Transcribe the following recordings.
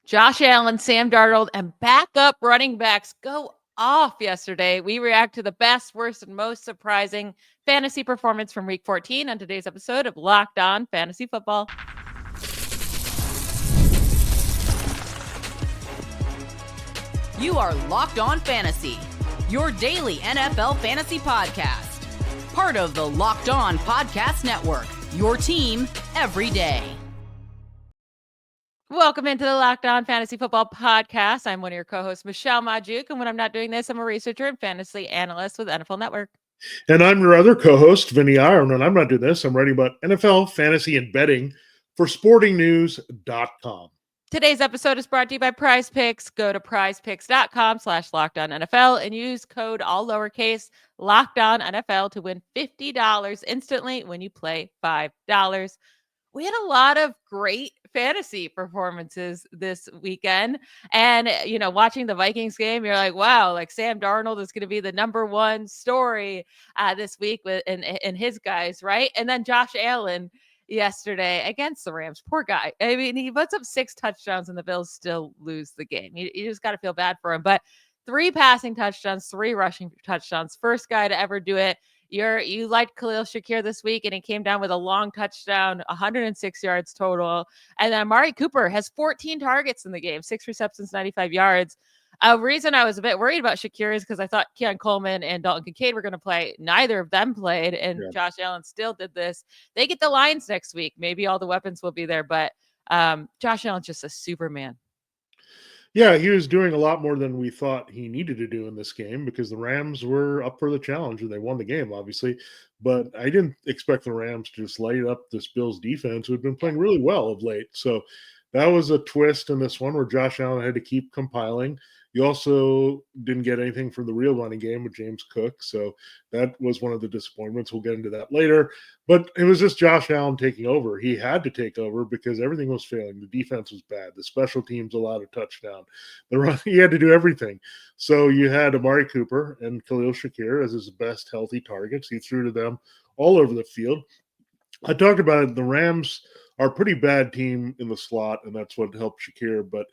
Josh Allen, Sam Darnold, and backup running backs go off yesterday. We react to the best, worst, and most surprising fantasy performance from Week 14 on today's episode of Locked On Fantasy Football. You are Locked On Fantasy, your daily NFL fantasy podcast. Part of the Locked On Podcast Network, your team every day. Welcome into the Locked On Fantasy Football Podcast. I'm one of your co-hosts, Michelle Magdziuk, and when I'm not doing this, I'm a researcher and fantasy analyst with NFL Network. And I'm your other co-host, Vinnie Iyer, and when I'm not doing this, I'm writing about NFL, fantasy, and betting for sportingnews.com. Today's episode is brought to you by Prize Picks. Go to prizepicks.com/LockedOnNFL and use code all lowercase LockedOnNFL to win $50 instantly when you play $5. We had a lot of great fantasy performances this weekend. And, watching the Vikings game, you're like, wow, like Sam Darnold is going to be the number one story this week in his guys, right? And then Josh Allen yesterday against the Rams. Poor guy. I mean, he puts up 6 touchdowns and the Bills still lose the game. You just got to feel bad for him. But 3 passing touchdowns, 3 rushing touchdowns. First guy to ever do it. You liked Khalil Shakir this week, and he came down with a long touchdown, 106 yards total. And then Amari Cooper has 14 targets in the game, 6 receptions, 95 yards. A reason I was a bit worried about Shakir is because I thought Keon Coleman and Dalton Kincaid were going to play. Neither of them played, and Josh Allen still did this. They get the Lions next week. Maybe all the weapons will be there, but Josh Allen's just a Superman. Yeah, he was doing a lot more than we thought he needed to do in this game because the Rams were up for the challenge and they won the game, obviously. But I didn't expect the Rams to just light up this Bills defense, who had been playing really well of late. So that was a twist in this one where Josh Allen had to keep compiling. You also didn't get anything from the real running game with James Cook. So that was one of the disappointments. We'll get into that later. But it was just Josh Allen taking over. He had to take over because everything was failing. The defense was bad. The special teams allowed a touchdown. He had to do everything. So you had Amari Cooper and Khalil Shakir as his best healthy targets. He threw to them all over the field. I talked about it. The Rams are a pretty bad team in the slot, and that's what helped Shakir. But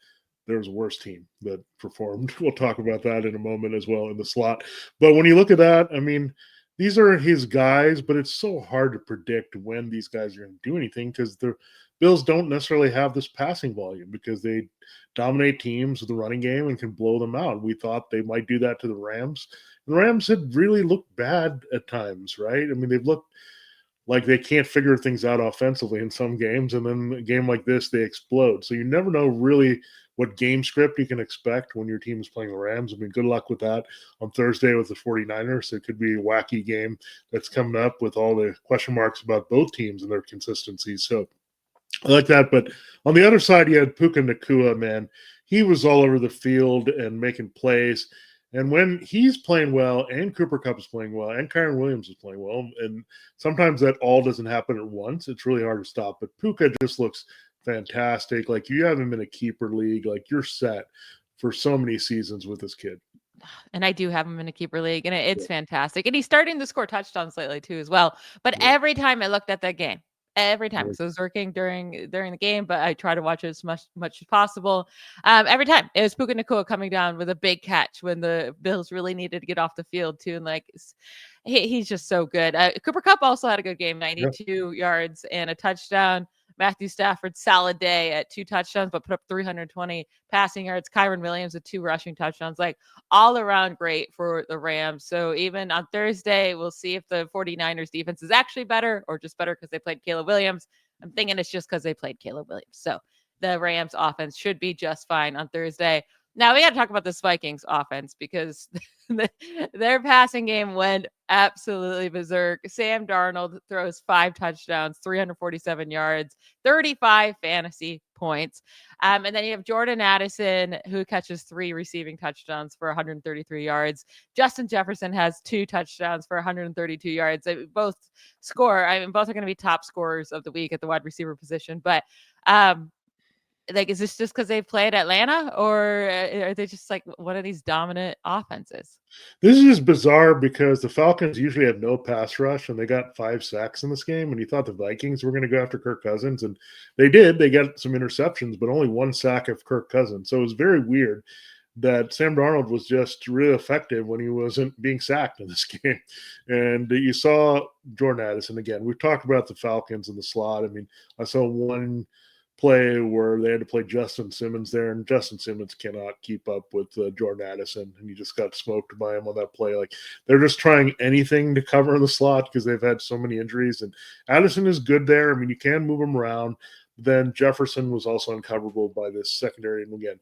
there's a worse team that performed. We'll talk about that in a moment as well in the slot. But when you look at that, I mean, these are his guys, but it's so hard to predict when these guys are going to do anything because the Bills don't necessarily have this passing volume because they dominate teams with the running game and can blow them out. We thought they might do that to the Rams. The Rams had really looked bad at times, right? I mean, they've looked like they can't figure things out offensively in some games, and then a game like this, they explode. So you never know really what game script you can expect when your team is playing the Rams. I mean, good luck with that on Thursday with the 49ers. It could be a wacky game that's coming up with all the question marks about both teams and their consistency. So I like that. But on the other side, you had Puka Nacua, man. He was all over the field and making plays. And when he's playing well and Cooper Kupp is playing well and Kyren Williams is playing well, and sometimes that all doesn't happen at once, it's really hard to stop. But Puka just looks fantastic. Like, you have him in a keeper league. Like, you're set for so many seasons with this kid. And I do have him in a keeper league, and it's fantastic. And he's starting to score touchdowns lately too as well. But every time I looked at that game, every time, because I was working during the game, but I try to watch it as much as possible. Every time it was Puka Nacua coming down with a big catch when the Bills really needed to get off the field too, and like he's just so good. Cooper Kupp also had a good game, 92 yards and a touchdown. Matthew Stafford, solid day at 2 touchdowns, but put up 320 passing yards. Kyren Williams with 2 rushing touchdowns, like all around great for the Rams. So even on Thursday, we'll see if the 49ers defense is actually better or just better because they played Caleb Williams. I'm thinking it's just because they played Caleb Williams. So the Rams offense should be just fine on Thursday. Now we got to talk about this Vikings offense because their passing game went absolutely berserk. Sam Darnold throws 5 touchdowns, 347 yards, 35 fantasy points. And then you have Jordan Addison, who catches 3 receiving touchdowns for 133 yards. Justin Jefferson has 2 touchdowns for 132 yards. They both score. I mean, both are going to be top scorers of the week at the wide receiver position. But like, is this just because they play at Atlanta, or are they just like one of these dominant offenses? This is just bizarre because the Falcons usually have no pass rush, and they got 5 sacks in this game. And you thought the Vikings were going to go after Kirk Cousins, and they did. They got some interceptions, but only 1 sack of Kirk Cousins. So it was very weird that Sam Darnold was just really effective when he wasn't being sacked in this game. And you saw Jordan Addison again. We've talked about the Falcons in the slot. I mean, I saw one play where they had to play Justin Simmons there, and Justin Simmons cannot keep up with Jordan Addison, and he just got smoked by him on that play. Like, they're just trying anything to cover in the slot because they've had so many injuries, and Addison is good there. I mean, you can move him around. Then Jefferson was also uncoverable by this secondary, and again,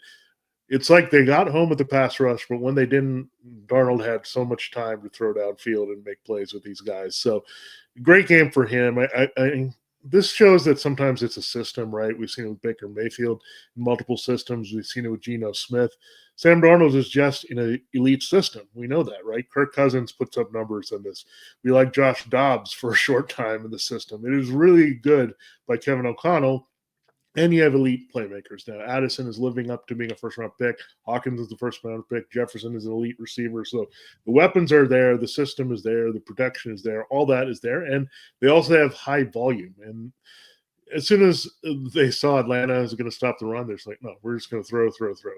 it's like they got home with the pass rush, but when they didn't, Darnold had so much time to throw downfield and make plays with these guys. So, great game for him. This shows that sometimes it's a system, right? We've seen it with Baker Mayfield in multiple systems. We've seen it with Geno Smith. Sam Darnold is just in an elite system. We know that, right? Kirk Cousins puts up numbers in this. We like Josh Dobbs for a short time in the system. It is really good by Kevin O'Connell. And you have elite playmakers now. Addison is living up to being a first-round pick. Hawkins is the first-round pick. Jefferson is an elite receiver. So the weapons are there. The system is there. The protection is there. All that is there. And they also have high volume. And as soon as they saw Atlanta is going to stop the run, they're just like, no, we're just going to throw.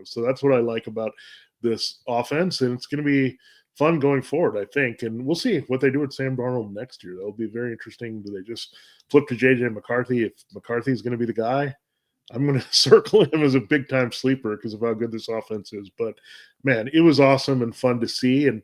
So that's what I like about this offense. And it's going to be fun going forward, I think. And we'll see what they do with Sam Darnold next year. That'll be very interesting. Do they just flip to J.J. McCarthy? If McCarthy is going to be the guy, I'm going to circle him as a big-time sleeper because of how good this offense is. But, man, it was awesome and fun to see. And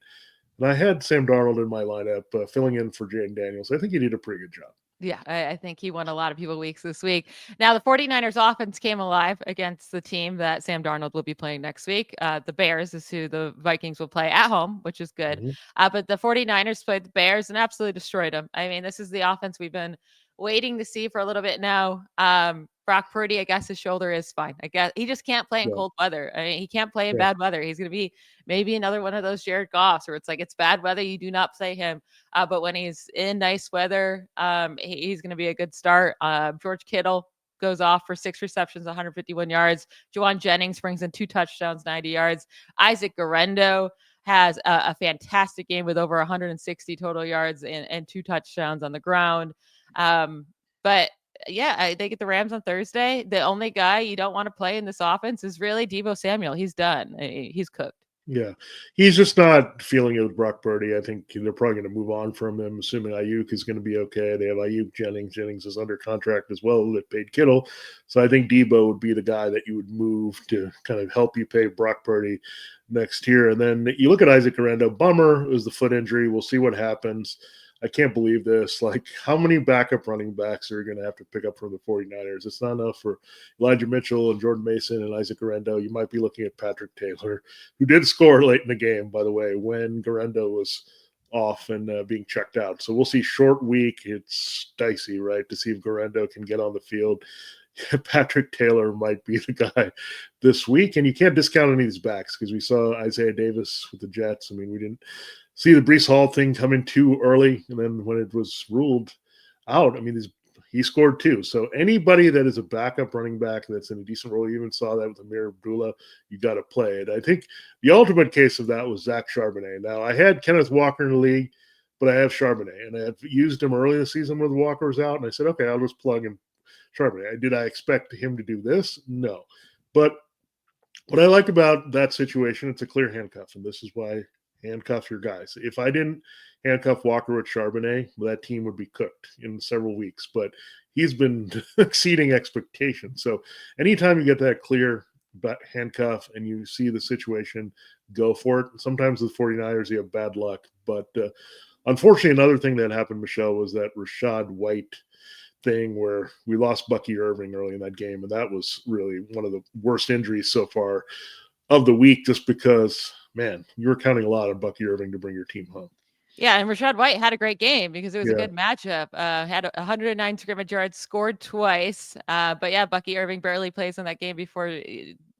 I had Sam Darnold in my lineup filling in for Jaden Daniels. I think he did a pretty good job. Yeah, I think he won a lot of people weeks this week. Now, the 49ers offense came alive against the team that Sam Darnold will be playing next week. The Bears is who the Vikings will play at home, which is good. But the 49ers played the Bears and absolutely destroyed them. I mean, this is the offense we've been waiting to see for a little bit now. Brock Purdy, I guess his shoulder is fine. I guess he just can't play in cold weather. I mean, he can't play in bad weather. He's going to be maybe another one of those Jared Goffs where it's like, it's bad weather, you do not play him. But when he's in nice weather, he's going to be a good start. George Kittle goes off for 6 receptions, 151 yards. Juwan Jennings brings in 2 touchdowns, 90 yards. Isaac Guerrero has a fantastic game with over 160 total yards and 2 touchdowns on the ground. But yeah, they get the Rams on Thursday. The only guy you don't want to play in this offense is really Deebo Samuel. He's done. He's cooked. Yeah, he's just not feeling it with Brock Purdy. I think they're probably going to move on from him, assuming Ayuk is going to be okay. They have Ayuk, Jennings. Jennings is under contract as well. They paid Kittle. So I think Deebo would be the guy that you would move to kind of help you pay Brock Purdy next year. And then you look at Isaac Guerrero. Bummer, it was the foot injury. We'll see what happens. I can't believe this. Like, how many backup running backs are you going to have to pick up from the 49ers? It's not enough for Elijah Mitchell and Jordan Mason and Isaac Guerrero. You might be looking at Patrick Taylor, who did score late in the game, by the way, when Guerrero was off and being checked out. So we'll see. Short week. It's dicey, right, to see if Guerrero can get on the field. Patrick Taylor might be the guy this week. And you can't discount any of these backs because we saw Isaiah Davis with the Jets. I mean, we didn't see the Breece Hall thing coming too early, and then when it was ruled out, I mean, he scored 2. So anybody that is a backup running back that's in a decent role, you even saw that with Amir Abdullah, you got to play it. I think the ultimate case of that was Zach Charbonnet. Now, I had Kenneth Walker in the league, but I have Charbonnet, and I have used him early this season when Walker was out, and I said, okay, I'll just plug in Charbonnet. Did I expect him to do this? No. But what I like about that situation, it's a clear handcuff, and this is why handcuff your guys. If I didn't handcuff Walker with Charbonnet, that team would be cooked in several weeks. But he's been exceeding expectations. So anytime you get that clear handcuff and you see the situation, go for it. Sometimes with 49ers, you have bad luck. But unfortunately, another thing that happened, Michelle, was that Rachaad White thing where we lost Bucky Irving early in that game. And that was really one of the worst injuries so far of the week, just because – man, you were counting a lot on Bucky Irving to bring your team home. Yeah, and Rachaad White had a great game because it was a good matchup. Had 109 scrimmage yards, scored twice. But yeah, Bucky Irving barely plays in that game before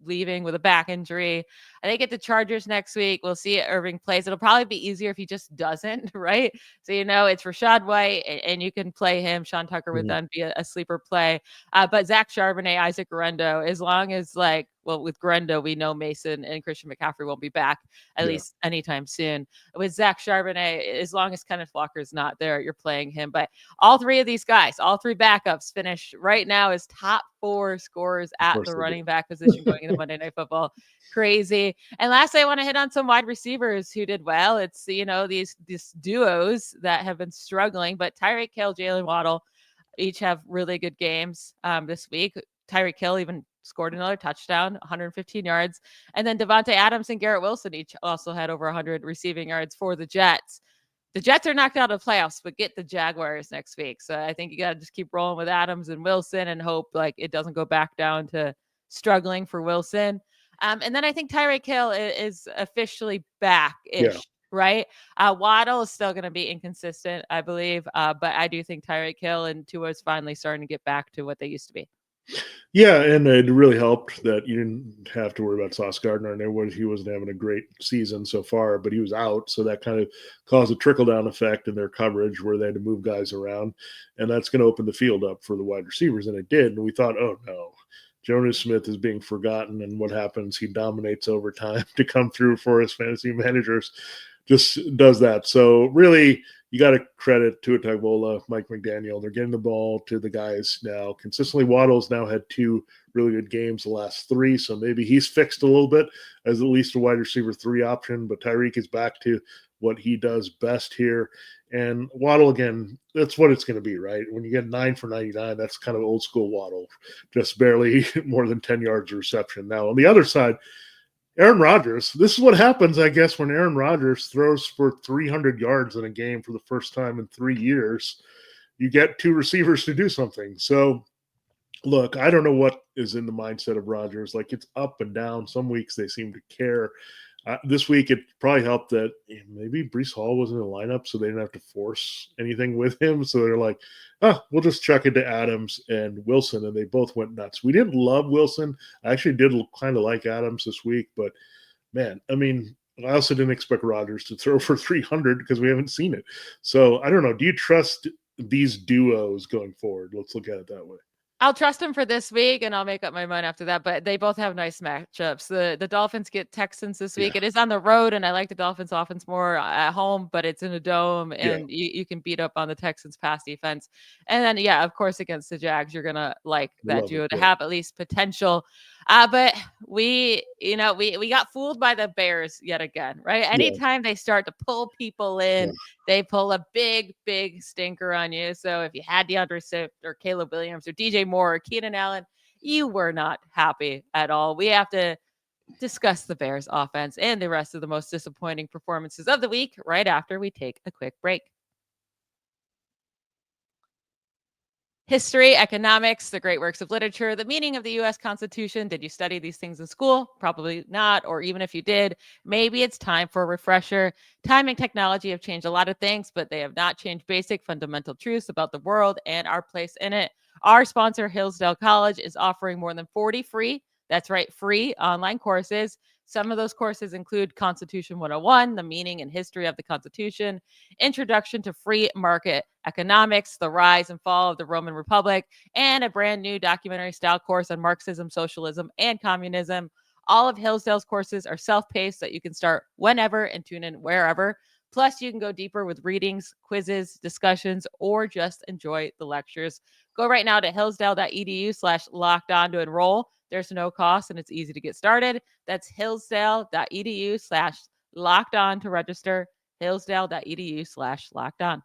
leaving with a back injury. I think at the Chargers next week, we'll see Irving plays. It'll probably be easier if he just doesn't, right? So, it's Rachaad White, and you can play him. Sean Tucker would then be a sleeper play. But Zach Charbonnet, Isaac Guerendo, as long as with Guerendo, we know Mason and Christian McCaffrey won't be back at least anytime soon. With Zach Charbonnet, as long as Kenneth Walker's not there, you're playing him. But all three of these guys, all three backups, finish right now as top 4 scorers at the running back position going into Monday Night Football. Crazy. And lastly, I want to hit on some wide receivers who did well. It's, these duos that have been struggling, but Tyreek Hill, Jalen Waddle each have really good games this week. Tyreek Hill even scored another touchdown, 115 yards. And then Devontae Adams and Garrett Wilson each also had over 100 receiving yards for the Jets. The Jets are knocked out of the playoffs, but get the Jaguars next week. So I think you got to just keep rolling with Adams and Wilson and hope it doesn't go back down to struggling for Wilson. And then I think Tyreek Hill is officially back-ish, right? Waddle is still going to be inconsistent, I believe. But I do think Tyreek Hill and Tua is finally starting to get back to what they used to be. Yeah, and it really helped that you didn't have to worry about Sauce Gardner. I know he wasn't having a great season so far, but he was out, so that kind of caused a trickle-down effect in their coverage where they had to move guys around, and that's going to open the field up for the wide receivers, and it did. And we thought, oh, no, Jonas Smith is being forgotten, and what happens? He dominates over time to come through for his fantasy managers, just does that. So really, you got to credit Tua Tagovailoa, Mike McDaniel. They're getting the ball to the guys now consistently. Waddle's now had 2 really good games the last 3, so maybe he's fixed a little bit as at least a wide receiver 3 option, but Tyreek is back to what he does best here. And Waddle, again, that's what it's going to be, right? When you get 9 for 99, that's kind of old school Waddle, just barely more than 10 yards of reception. Now, on the other side, Aaron Rodgers, this is what happens, I guess, when Aaron Rodgers throws for 300 yards in a game for the first time in 3 years. You get 2 receivers to do something. So, look, I don't know what is in the mindset of Rodgers. It's up and down. Some weeks they seem to care. This week, it probably helped that maybe Breece Hall wasn't in the lineup, so they didn't have to force anything with him. So they're like, we'll just chuck it to Adams and Wilson, and they both went nuts. We didn't love Wilson. I actually did kind of like Adams this week, but, man, I mean, I also didn't expect Rodgers to throw for 300 because we haven't seen it. So I don't know. Do you trust these duos going forward? Let's look at it that way. I'll trust him for this week, and I'll make up my mind after that. But they both have nice matchups. The Dolphins get Texans this week. It is on the road, and I like the Dolphins offense more at home, but it's in a dome, and you can beat up on the Texans' pass defense. And then, of course, against the Jags, you're going to like that duo to have at least potential. But we got fooled by the Bears yet again, right? Anytime they start to pull people in, they pull a big, big stinker on you. So if you had DeAndre Swift or Caleb Williams or DJ Moore or Keenan Allen, you were not happy at all. We have to discuss the Bears offense and the rest of the most disappointing performances of the week right after we take a quick break. History, economics, the great works of literature, the meaning of the U.S. Constitution. Did you study these things in school? Probably not. Or even if you did, maybe it's time for a refresher. Time and technology have changed a lot of things, but they have not changed basic fundamental truths about the world and our place in it. Our sponsor, Hillsdale College, is offering more than 40 free, that's right, free online courses. Some of those courses include Constitution 101, the meaning and history of the Constitution, Introduction to Free Market Economics, the rise and fall of the Roman Republic, and a brand new documentary-style course on Marxism, socialism, and communism. All of Hillsdale's courses are self-paced, so you can start whenever and tune in wherever. Plus, you can go deeper with readings, quizzes, discussions, or just enjoy the lectures. Go right now to hillsdale.edu/lockedon to enroll. There's no cost, and it's easy to get started. That's hillsdale.edu/lockedon to register. hillsdale.edu/lockedon.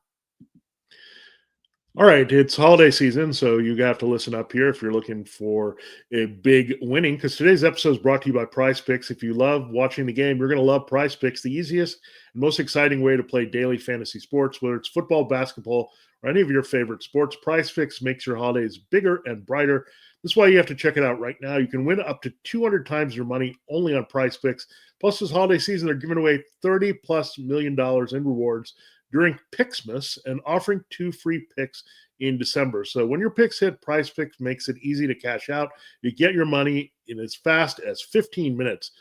All right, it's holiday season, so you have to listen up here if you're looking for a big winning, because today's episode is brought to you by Prize Picks. If you love watching the game, you're going to love Prize Picks, the easiest and most exciting way to play daily fantasy sports, whether it's football, basketball, or any of your favorite sports. Prize Picks makes your holidays bigger and brighter. That's why you have to check it out right now. You can win up to 200 times your money only on Prize Picks. Plus, this holiday season, they're giving away $30+ million in rewards during Picksmas and offering 2 free picks in December. So when your picks hit, Prize Picks makes it easy to cash out. You get your money in as fast as 15 minutes.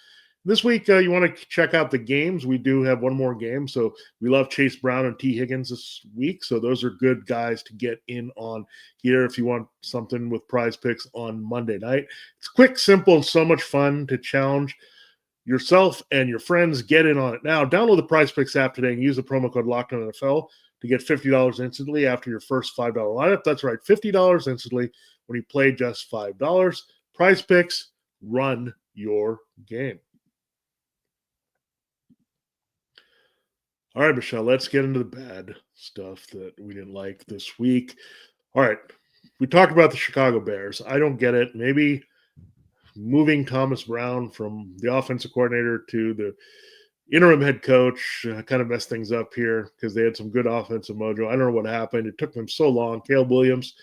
This week, you want to check out the games. We do have one more game. So we love Chase Brown and T. Higgins this week. So those are good guys to get in on here if you want something with Prize Picks on Monday night. It's quick, simple, and so much fun to challenge yourself and your friends. Get in on it now. Download the Prize Picks app today and use the promo code LOCKEDONNFL to get $50 instantly after your first $5 lineup. That's right, $50 instantly when you play just $5. Prize Picks, run your game. All right, Michelle, let's get into the bad stuff that we didn't like this week. All right, we talked about the Chicago Bears. I don't get it. Maybe moving Thomas Brown from the offensive coordinator to the interim head coach kind of messed things up here because they had some good offensive mojo. I don't know what happened. It took them so long. Caleb Williams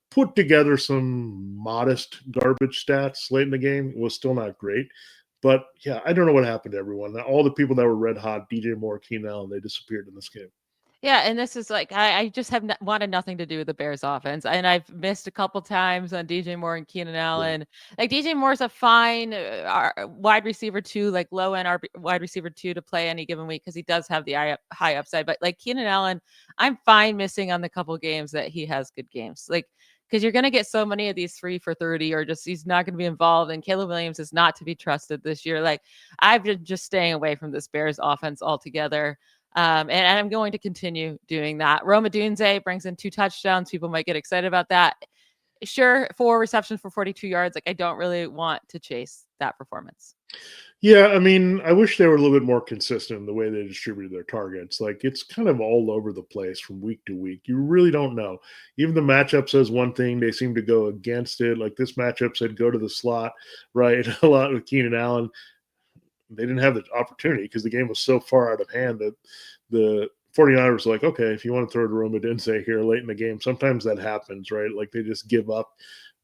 put together some modest garbage stats late in the game. It was still not great. But, yeah, I don't know what happened to everyone. All the people that were red hot, DJ Moore, Keenan Allen, they disappeared in this game. Yeah, and this is like I just have wanted nothing to do with the Bears offense, and I've missed a couple times on DJ Moore and Keenan Allen. Like DJ Moore's a fine wide receiver 2, like low end wide receiver 2 to play any given week because he does have the high upside. But like Keenan Allen, I'm fine missing on the couple games that he has good games. Like because you're going to get so many of these 3 for 30 or just he's not going to be involved. And Caleb Williams is not to be trusted this year. Like I've been just staying away from this Bears offense altogether. And I'm going to continue doing that. Rome Odunze brings in 2 touchdowns. People might get excited about that. Sure, 4 receptions for 42 yards. Like I don't really want to chase that performance. Yeah, I mean, I wish they were a little bit more consistent in the way they distributed their targets. Like it's kind of all over the place from week to week. You really don't know. Even the matchup says one thing, they seem to go against it. Like this matchup said go to the slot, right? A lot with Keenan Allen. They didn't have the opportunity because the game was so far out of hand that the 49ers were like, okay, if you want to throw to Rome Odunze here late in the game, sometimes that happens, right? Like they just give up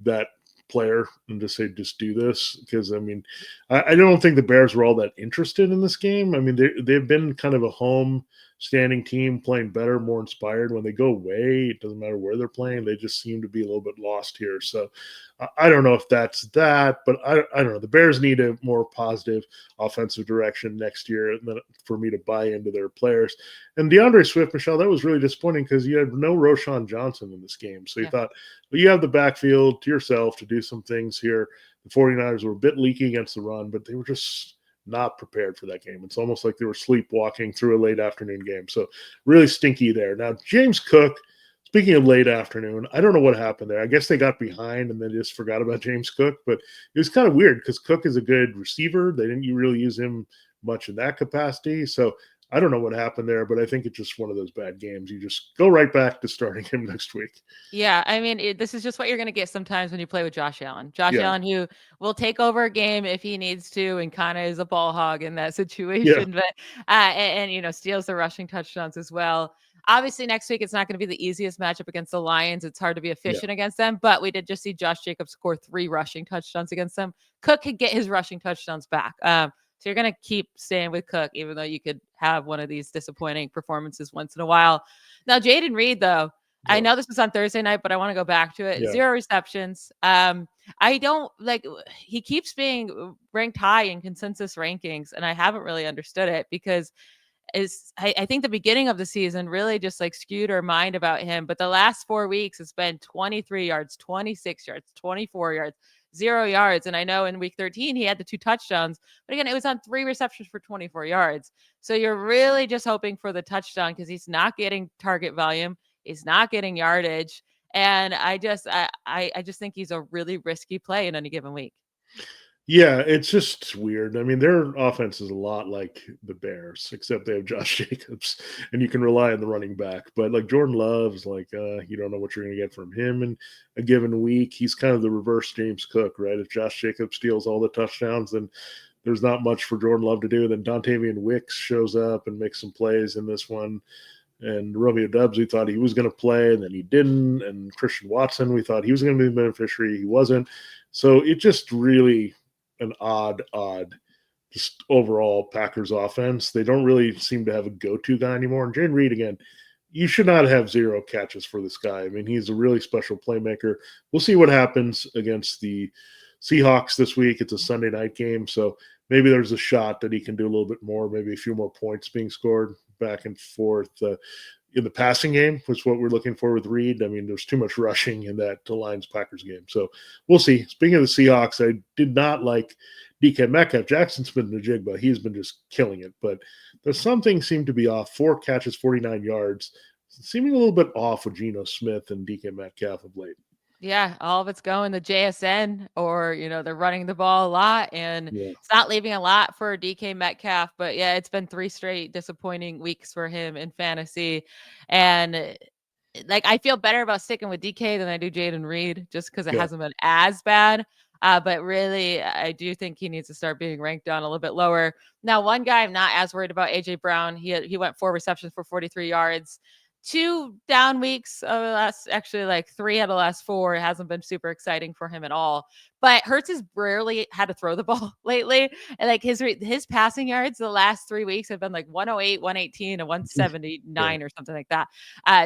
that player and just say, just do this. Because, I mean, I don't think the Bears were all that interested in this game. I mean, they've been kind of a home standing team playing better, more inspired. When they go away, it doesn't matter where they're playing. They just seem to be a little bit lost here. So I don't know if that's that, but I don't know. The Bears need a more positive offensive direction next year for me to buy into their players. And DeAndre Swift, Michelle, that was really disappointing because you had no Roshan Johnson in this game. So you thought, well, you have the backfield to yourself to do some things here. The 49ers were a bit leaky against the run, but they were just not prepared for that game. It's almost like they were sleepwalking through a late afternoon game. So really stinky there. Now, James Cook, speaking of late afternoon, I don't know what happened there. I guess they got behind and then just forgot about James Cook, but it was kind of weird because Cook is a good receiver. They didn't really use him much in that capacity. So I don't know what happened there, but I think it's just one of those bad games. You just go right back to starting him next week. Yeah, I mean, this is just what you're going to get sometimes when you play with Josh Allen. Josh Allen, who will take over a game if he needs to and kind of is a ball hog in that situation, but and steals the rushing touchdowns as well. Obviously, next week, it's not going to be the easiest matchup against the Lions. It's hard to be efficient against them, but we did just see Josh Jacobs score 3 rushing touchdowns against them. Cook could get his rushing touchdowns back. So you're going to keep staying with Cook, even though you could have one of these disappointing performances once in a while. Now, Jaden Reed, though, I know this was on Thursday night, but I want to go back to it. 0 receptions. I don't like, he keeps being ranked high in consensus rankings, and I haven't really understood it because I think the beginning of the season really just like skewed our mind about him. But the last 4 weeks, it's been 23 yards, 26 yards, 24 yards. 0 yards. And I know in week 13, he had the 2 touchdowns, but again, it was on 3 receptions for 24 yards. So you're really just hoping for the touchdown because he's not getting target volume. He's not getting yardage. And I just think he's a really risky play in any given week. Yeah, it's just weird. I mean, their offense is a lot like the Bears, except they have Josh Jacobs, and you can rely on the running back. But like Jordan Love's, like you don't know what you're going to get from him in a given week. He's kind of the reverse James Cook, right? If Josh Jacobs steals all the touchdowns, then there's not much for Jordan Love to do. Then Dontavian Wicks shows up and makes some plays in this one. And Romeo Doubs, we thought he was going to play, and then he didn't. And Christian Watson, we thought he was going to be the beneficiary. He wasn't. So it just really an odd, just overall Packers offense. They don't really seem to have a go-to guy anymore. And Jaden Reed, again, you should not have 0 catches for this guy. I mean, he's a really special playmaker. We'll see what happens against the Seahawks this week. It's a Sunday night game, so maybe there's a shot that he can do a little bit more, maybe a few more points being scored back and forth in the passing game, which is what we're looking for with Reed. I mean, there's too much rushing in that Lions-Packers game. So we'll see. Speaking of the Seahawks, I did not like DK Metcalf. Jackson's been the jigba. He's been just killing it. But there's something seemed to be off. 4 catches, 49 yards. Seeming a little bit off with Geno Smith and DK Metcalf of late. Yeah, all of it's going to JSN, or they're running the ball a lot, and it's not leaving a lot for DK Metcalf. But yeah, it's been 3 straight disappointing weeks for him in fantasy, and I feel better about sticking with DK than I do Jaden Reed, just because it hasn't been as bad. But really, I do think he needs to start being ranked down a little bit lower. Now, one guy I'm not as worried about, AJ Brown. He went 4 receptions for 43 yards. 2 down weeks of the last, actually 3 out of the last 4. It hasn't been super exciting for him at all. But Hurts has rarely had to throw the ball lately. And his passing yards the last 3 weeks have been 108, 118, and 179 or something like that.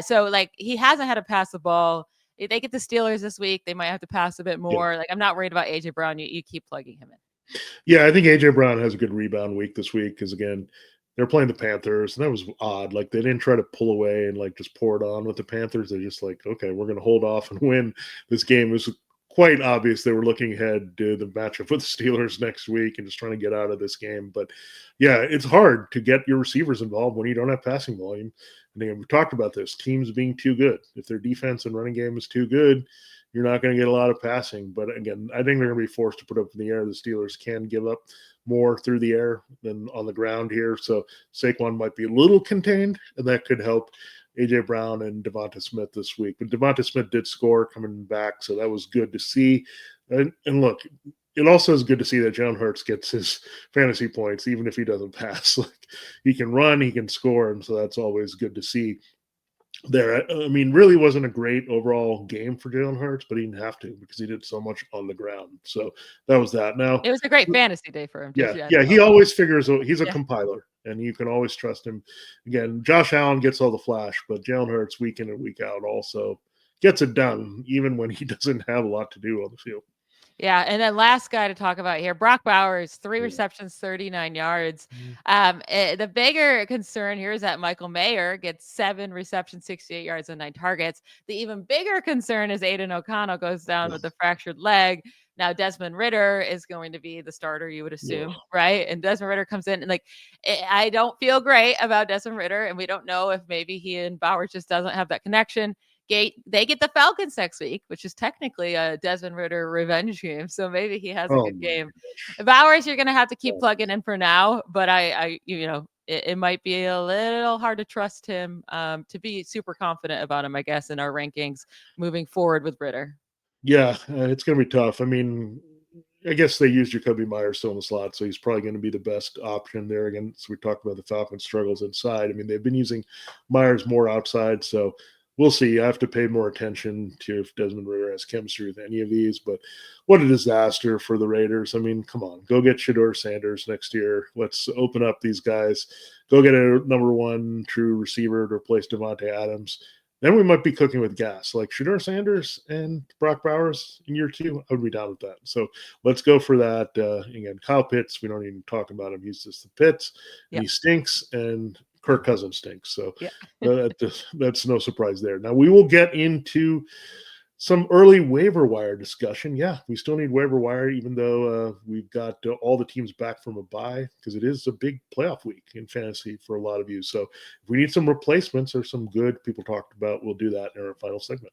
So he hasn't had to pass the ball. If they get the Steelers this week, they might have to pass a bit more. I'm not worried about AJ Brown. You keep plugging him in. Yeah, I think AJ Brown has a good rebound week this week because, again, they're playing the Panthers, and that was odd. They didn't try to pull away and just pour it on with the Panthers. They're just okay, we're going to hold off and win this game. It was quite obvious they were looking ahead to the matchup with the Steelers next week and just trying to get out of this game. But yeah, it's hard to get your receivers involved when you don't have passing volume. And again, we've talked about this, teams being too good. If their defense and running game is too good, you're not going to get a lot of passing. But again, I think they're going to be forced to put up in the air. The Steelers can give up more through the air than on the ground here. So Saquon might be a little contained, and that could help A.J. Brown and Devonta Smith this week. But Devonta Smith did score coming back, so that was good to see. And look, it also is good to see that Jalen Hurts gets his fantasy points, even if he doesn't pass. He can run, he can score, and so that's always good to see. There, I mean, really wasn't a great overall game for Jalen Hurts, but he didn't have to because he did so much on the ground. So that was that. Now it was a great fantasy day for him. Yeah, he always figures he's a compiler, and you can always trust him. Again, Josh Allen gets all the flash, but Jalen Hurts week in and week out also gets it done, even when he doesn't have a lot to do on the field. Yeah, and then last guy to talk about here, Brock Bowers, 3 receptions, 39 yards. The bigger concern here is that Michael Mayer gets 7 receptions, 68 yards, and 9 targets. The even bigger concern is Aiden O'Connell goes down with a fractured leg. Now, Desmond Ridder is going to be the starter, you would assume, right? And Desmond Ridder comes in, and I don't feel great about Desmond Ridder, and we don't know if maybe he and Bowers just doesn't have that connection. They get the Falcons next week, which is technically a Desmond Ridder revenge game. So maybe he has a good game. Bowers, you're going to have to keep plugging in for now, but it might be a little hard to trust him to be super confident about him, I guess, in our rankings moving forward with Ridder. Yeah, it's going to be tough. I mean, I guess they used Jacoby Myers still in the slot, so he's probably going to be the best option there. Again, so we talked about the Falcons' struggles inside. I mean, they've been using Myers more outside, so we'll see. I have to pay more attention to if Desmond Ridder has chemistry with any of these, but what a disaster for the Raiders. I mean, come on, go get Shedeur Sanders next year. Let's open up these guys. Go get a number 1 true receiver to replace Devontae Adams. Then we might be cooking with gas. Shedeur Sanders and Brock Bowers in year 2, I would be down with that. So let's go for that. Again, Kyle Pitts, we don't even talk about him. He's just the Pitts. He stinks, and Kirk Cousins stinks. So that's no surprise there. Now, we will get into some early waiver wire discussion. Yeah, we still need waiver wire, even though we've got all the teams back from a bye, because it is a big playoff week in fantasy for a lot of you. So if we need some replacements or some good people talked about, we'll do that in our final segment.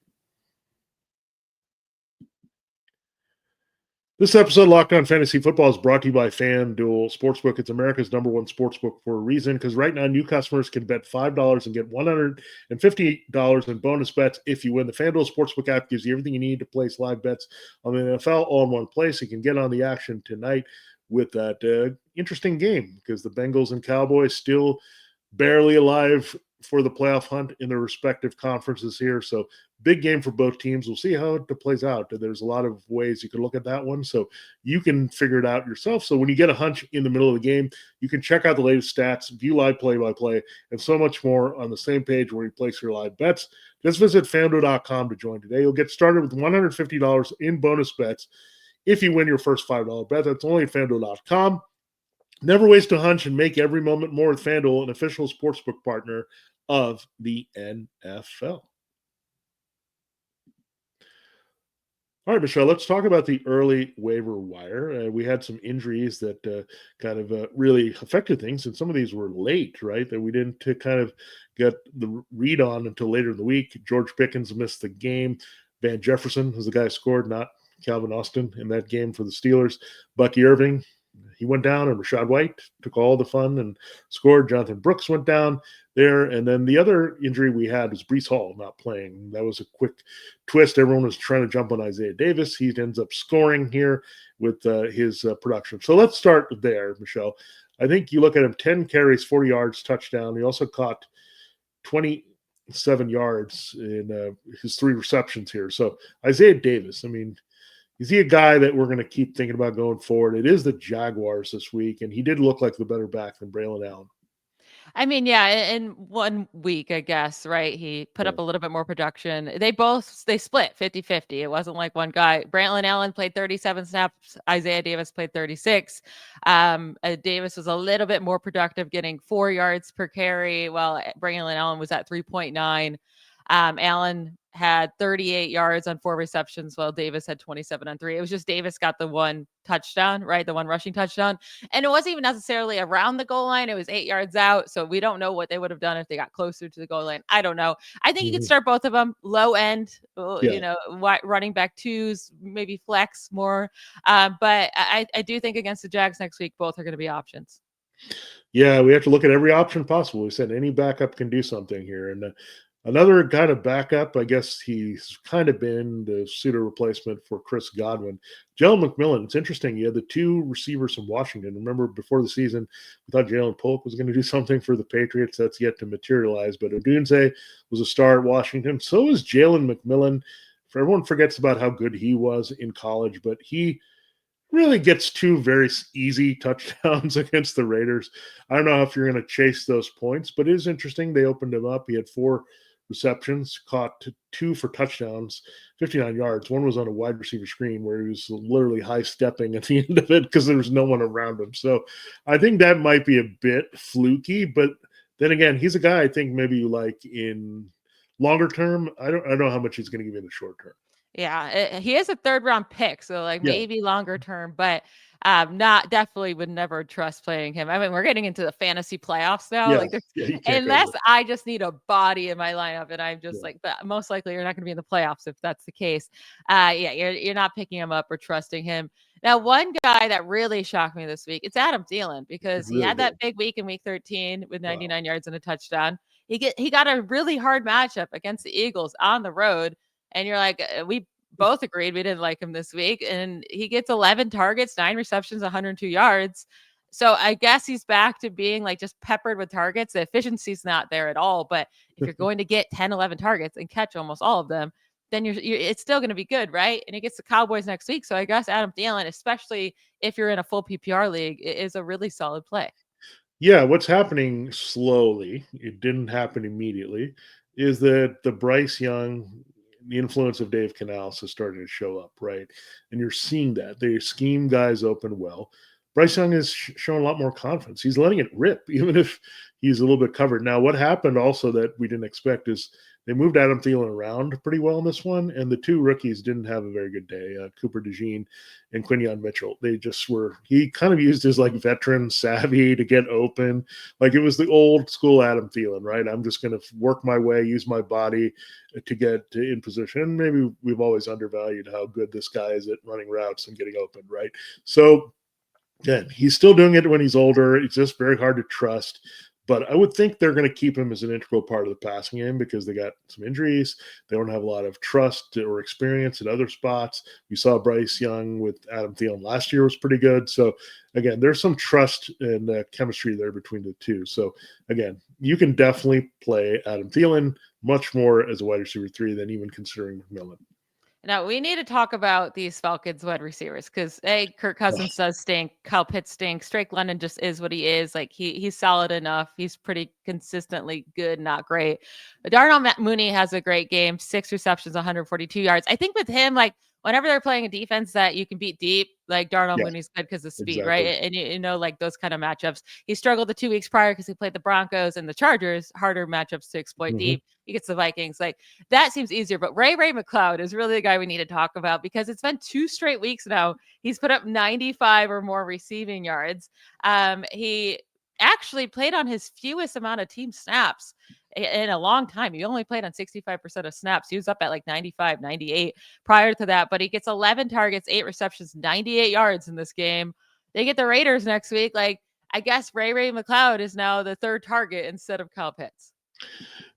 This episode of Locked On Fantasy Football is brought to you by FanDuel Sportsbook. It's America's #1 sportsbook for a reason, because right now new customers can bet $5 and get $150 in bonus bets if you win. The FanDuel Sportsbook app gives you everything you need to place live bets on the NFL all in one place. You can get on the action tonight with that interesting game, because the Bengals and Cowboys still barely alive for the playoff hunt in their respective conferences here. So big game for both teams. We'll see how it plays out. There's a lot of ways you could look at that one. So you can figure it out yourself. So when you get a hunch in the middle of the game, you can check out the latest stats, view live play-by-play, and so much more on the same page where you place your live bets. Just visit FanDuel.com to join today. You'll get started with $150 in bonus bets if you win your first $5 bet. That's only at FanDuel.com. Never waste a hunch and make every moment more with FanDuel, an official sportsbook partner of the NFL. All right, Michelle, let's talk about the early waiver wire. We had some injuries that kind of really affected things, and some of these were late, right, that we didn't kind of get the read on until later in the week. George Pickens missed the game. Van Jefferson was the guy who scored, not Calvin Austin in that game for the Steelers. Bucky Irving, he went down, and Rachaad White took all the fun and scored. Jonathan Brooks went down there. And then the other injury we had was Breece Hall not playing. That was a quick twist. Everyone was trying to jump on Isaiah Davis. He ends up scoring here with his production. So let's start there, Michelle. I think you look at him, 10 carries, 40 yards, touchdown. He also caught 27 yards in his 3 receptions here. So Isaiah Davis, I mean, is he a guy that we're going to keep thinking about going forward? It is the Jaguars this week, and he did look like the better back than Braylon Allen. I mean, yeah, in 1 week, I guess, right? He put up a little bit more production. They split 50-50. It wasn't like one guy. Braylon Allen played 37 snaps. Isaiah Davis played 36. Davis was a little bit more productive, getting 4 yards per carry, while Braylon Allen was at 3.9. Allen had 38 yards on 4 receptions, while Davis had 27 on 3. It was just Davis got the one touchdown, right? The one rushing touchdown. And it wasn't even necessarily around the goal line. It was 8 yards out. So we don't know what they would have done if they got closer to the goal line. I don't know. I think you could start both of them low end, running back 2s, maybe flex more. But I do think against the Jags next week, both are going to be options. Yeah, we have to look at every option possible. We said any backup can do something here. And another kind of backup, I guess he's kind of been the pseudo replacement for Chris Godwin. Jalen McMillan, it's interesting. You had the 2 receivers from Washington. Remember, before the season, we thought Jalen Polk was going to do something for the Patriots. That's yet to materialize. But Odunze was a star at Washington. So is Jalen McMillan. Everyone forgets about how good he was in college, but he really gets 2 very easy touchdowns against the Raiders. I don't know if you're going to chase those points, but it is interesting. They opened him up. He had 4 receptions, caught 2 for touchdowns, 59 yards. One was on a wide receiver screen where he was literally high stepping at the end of it because there was no one around him. So I think that might be a bit fluky, but then again, he's a guy I think maybe you like in longer term. I don't know how much he's going to give you in the short term. Yeah, he is a 3rd round pick, so maybe longer term, but definitely would never trust playing him. I mean, we're getting into the fantasy playoffs now. Unless I just need a body in my lineup, and I'm just but most likely you're not going to be in the playoffs if that's the case. You're not picking him up or trusting him. Now, one guy that really shocked me this week, it's Adam Thielen, because he had that big week in week 13 with 99 yards and a touchdown. He got a really hard matchup against the Eagles on the road. And you're like, we both agreed we didn't like him this week. And he gets 11 targets, 9 receptions, 102 yards. So I guess he's back to being just peppered with targets. The efficiency's not there at all. But if you're going to get 10, 11 targets and catch almost all of them, then it's still going to be good, right? And he gets the Cowboys next week. So I guess Adam Thielen, especially if you're in a full PPR league, is a really solid play. Yeah, what's happening slowly, it didn't happen immediately, is that the Bryce Young – the influence of Dave Canales is starting to show up, right? And you're seeing that. They scheme guys open well. Bryce Young is showing a lot more confidence. He's letting it rip, even if he's a little bit covered. Now, what happened also that we didn't expect is they moved Adam Thielen around pretty well in this one, and the 2 rookies didn't have a very good day, Cooper DeJean and Quinyon Mitchell. They just were – he kind of used his, veteran savvy to get open. It was the old school Adam Thielen, right? I'm just going to work my way, use my body to get in position. Maybe we've always undervalued how good this guy is at running routes and getting open, right? So – yeah, he's still doing it when he's older. It's just very hard to trust. But I would think they're going to keep him as an integral part of the passing game because they got some injuries. They don't have a lot of trust or experience at other spots. We saw Bryce Young with Adam Thielen last year was pretty good. So again, there's some trust and chemistry there between the two. So again, you can definitely play Adam Thielen much more as a wide receiver 3 than even considering McMillan. Now, we need to talk about these Falcons wide receivers because, Kirk Cousins does stink. Kyle Pitts stinks. Drake London just is what he is. Like, he's solid enough. He's pretty consistently good, not great. But Darnell Mooney has a great game, 6 receptions, 142 yards. I think with him, like, whenever they're playing a defense that you can beat deep, like Darnell Mooney's good because of speed, exactly. right? And you know, like those kind of matchups. He struggled the 2 weeks prior because he played the Broncos and the Chargers, harder matchups to exploit deep. He gets the Vikings. Like, that seems easier. But Ray McLeod is really the guy we need to talk about because it's been 2 straight weeks now. He's put up 95 or more receiving yards. He actually played on his fewest amount of team snaps in a long time. He only played on 65% of snaps. He was up at like 95, 98 prior to that, but he gets 11 targets, 8 receptions, 98 yards in this game. They get the Raiders next week. Like, I guess Ray McLeod is now the 3rd target instead of Kyle Pitts.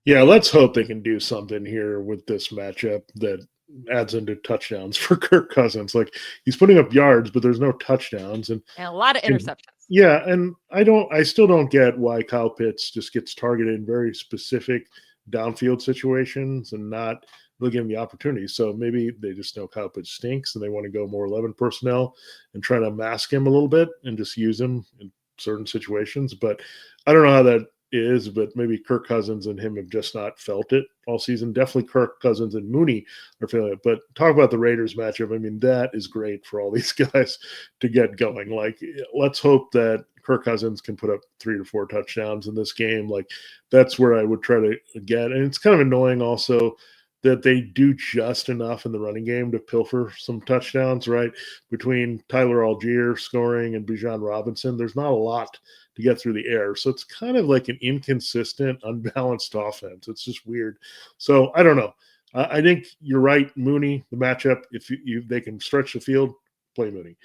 Yeah, let's hope they can do something here with this matchup that adds into touchdowns for Kirk Cousins. Like, he's putting up yards, but there's no touchdowns and a lot of interceptions. Yeah, and I still don't get why Kyle Pitts just gets targeted in very specific downfield situations and not really give him the opportunity. So maybe they just know Kyle Pitts stinks and they want to go more 11 personnel and try to mask him a little bit and just use him in certain situations. But I don't know how that is, but maybe Kirk Cousins and him have just not felt it all season. Definitely Kirk Cousins and Mooney are feeling it. But talk about the Raiders matchup. I mean, that is great for all these guys to get going. Like, let's hope that Kirk Cousins can put up 3 to 4 touchdowns in this game. Like, that's where I would try to get. And it's kind of annoying also that they do just enough in the running game to pilfer some touchdowns, right? Between Tyler Algier scoring and Bijan Robinson, there's not a lot to get through the air. So it's kind of like an inconsistent, unbalanced offense. It's just weird. So I don't know. I think you're right, Mooney, the matchup, if they can stretch the field, play Mooney.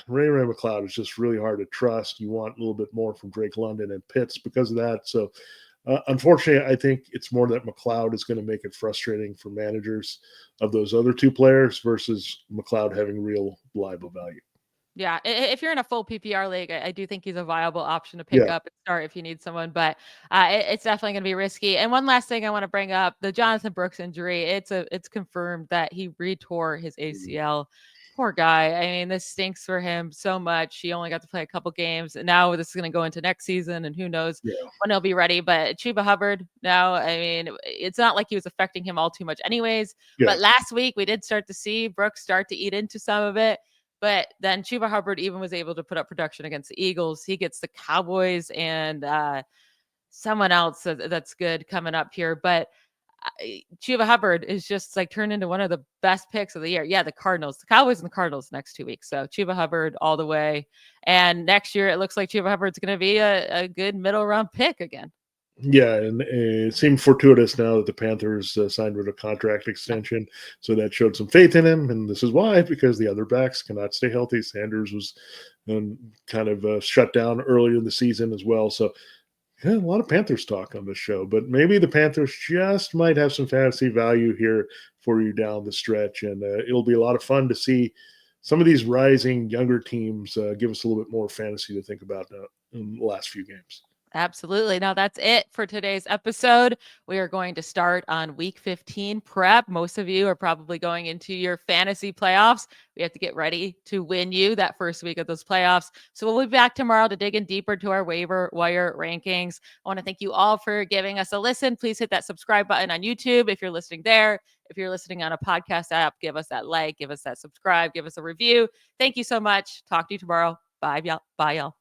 Ray McLeod is just really hard to trust. You want a little bit more from Drake London and Pitts because of that. So unfortunately, I think it's more that McLeod is going to make it frustrating for managers of those other 2 players versus McLeod having real reliable value. Yeah, if you're in a full PPR league, I do think he's a viable option to pick up and start if you need someone, but it's definitely going to be risky. And one last thing I want to bring up, the Jonathan Brooks injury, it's confirmed that he retore his ACL. Poor guy. I mean, this stinks for him so much. He only got to play a couple games, and now this is going to go into next season, and who knows when he'll be ready. But Chuba Hubbard now, I mean, it's not like he was affecting him all too much anyways. But last week, we did start to see Brooks start to eat into some of it. But then Chuba Hubbard even was able to put up production against the Eagles. He gets the Cowboys and someone else that's good coming up here. But Chuba Hubbard is just like turned into one of the best picks of the year. Yeah, the Cowboys and the Cardinals next 2 weeks. So Chuba Hubbard all the way. And next year, it looks like Chuba Hubbard's going to be a good middle round pick again. Yeah, and it seemed fortuitous now that the Panthers signed with a contract extension, so that showed some faith in him, and this is why, because the other backs cannot stay healthy. Sanders was kind of shut down earlier in the season as well, so a lot of Panthers talk on this show, but maybe the Panthers just might have some fantasy value here for you down the stretch, and it'll be a lot of fun to see some of these rising younger teams give us a little bit more fantasy to think about in the last few games. Absolutely. Now that's it for today's episode. We are going to start on week 15 prep. Most of you are probably going into your fantasy playoffs. We have to get ready to win you that first week of those playoffs. So we'll be back tomorrow to dig in deeper to our waiver wire rankings. I want to thank you all for giving us a listen. Please hit that subscribe button on YouTube if you're listening there. If you're listening on a podcast app, give us that like, give us that subscribe, give us a review. Thank you so much. Talk to you tomorrow. Bye, y'all. Bye, y'all.